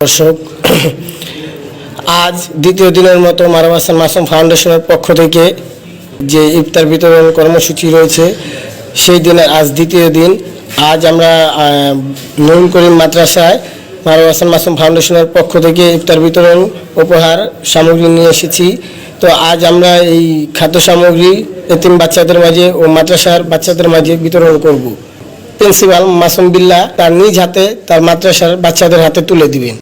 দর্শক, আজ দ্বিতীয় দিনের মতো মারুফ হাসান মাসুম ফাউন্ডেশনের পক্ষ থেকে যে ইফতার বিতরণ কর্মসূচি রয়েছে সেই দিনের আজ দ্বিতীয় দিন। আজ আমরা নুরুল করিম মাদ্রাসায় মারুফ হাসান মাসুম ফাউন্ডেশনের পক্ষ থেকে ইফতার বিতরণ উপহার সামগ্রী নিয়ে এসেছি। তো আজ আমরা এই খাদ্য সামগ্রী এতিম বাচ্চাদের মাঝে ও মাদ্রাসার বাচ্চাদের মাঝে বিতরণ করব। প্রিন্সিপাল মাসুম বিল্লাহ তার নিজ হাতে তার মাদ্রাসার বাচ্চাদের হাতে তুলে দিবেন।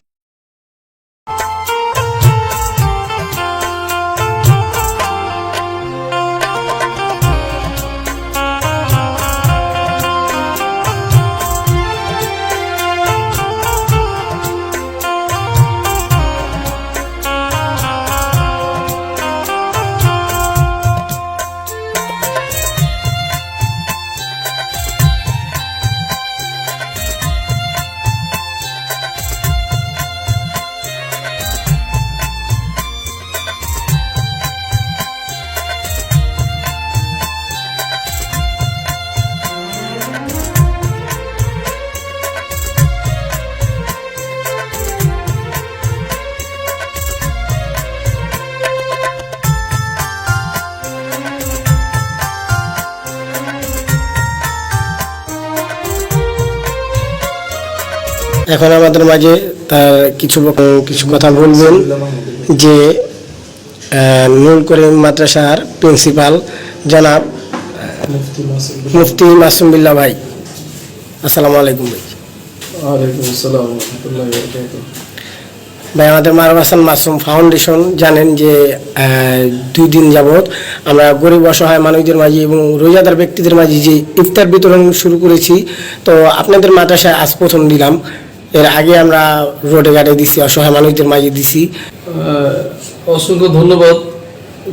এখন আমাদের মাঝে তার কিছু কথা বলবেন যে নুরুল করিম মাদ্রাসার প্রিন্সিপাল জনাব মুফতি মাসুম বিল্লাহ ভাই। আসসালামু আলাইকুম ভাই। ওয়ালাইকুম আসসালাম ওয়া রাহমাতুল্লাহি ওয়া বারাকাতুহু। ভাই, আমাদের মারুফ হাসান মাসুম ফাউন্ডেশন জানেন যে 2 দিন যাবৎ আমরা গরিব অসহায় মানুষদের মাঝে এবং রোজাদার ব্যক্তিদের মাঝে যে ইফতার বিতরণ শুরু করেছি। তো আপনাদের মাদ্রাসায় আজ প্রথম দিলাম, এর আগে আমরা রোডে ঘাটে দিছি, অসহায় মানুষদের মাঝে দিছি। অসংখ্য ধন্যবাদ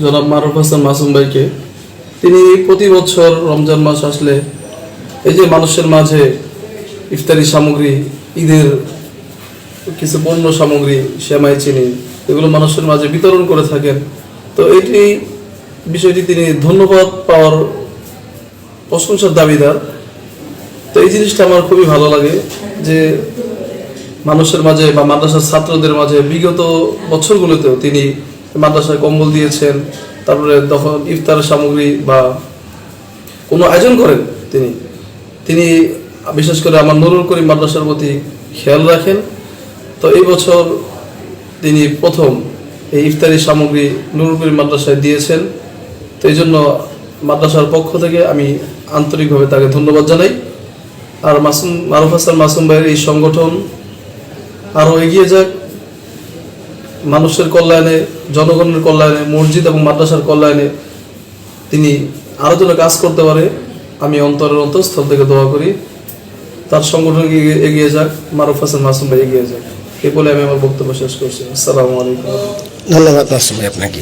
জনাব মারুফ হাসান মাসুম ভাইকে। তিনি প্রতি বছর রমজান মাস আসলে এই যে মানুষের মাঝে ইফতারি সামগ্রী, ঈদের কিছু পণ্য সামগ্রী, সেমাই, চিনি, এগুলো মানুষের মাঝে বিতরণ করে থাকেন। তো এটি বিষয়টি তিনি ধন্যবাদ পাওয়ার প্রশংসার দাবিদার। তো এই জিনিসটা আমার খুবই ভালো লাগে যে মানুষের মাঝে বা মাদ্রাসার ছাত্রদের মাঝে বিগত বছরগুলোতেও তিনি মাদ্রাসায় কম্বল দিয়েছেন, তারপরে তখন ইফতার সামগ্রী বা কোনো আয়োজন করেন তিনি বিশেষ করে আমার নুরুল করিম মাদ্রাসার প্রতি খেয়াল রাখেন। তো এই বছর তিনি প্রথম এই ইফতারি সামগ্রী নুরুল করিম মাদ্রাসায় দিয়েছেন। তো এই জন্য মাদ্রাসার পক্ষ থেকে আমি আন্তরিকভাবে তাকে ধন্যবাদ জানাই। আর মারুফ হাসান মাসুম ভাইয়ের এই সংগঠন আরও এগিয়ে যাক, মানুষের কল্যাণে, জনগণের কল্যাণে, মসজিদ এবং মাদ্রাসার কল্যাণে তিনি আরও যেন কাজ করতে পারে আমি অন্তরের অন্তঃস্থল থেকে দোয়া করি। তার সংগঠন এগিয়ে যাক, মারুফ হাসান মাসুম ভাই এগিয়ে যাক, এই বলে আমি আমার বক্তব্য শেষ করছি। আসসালামু আলাইকুম। ধন্যবাদ মাসুম ভাই আপনাকে।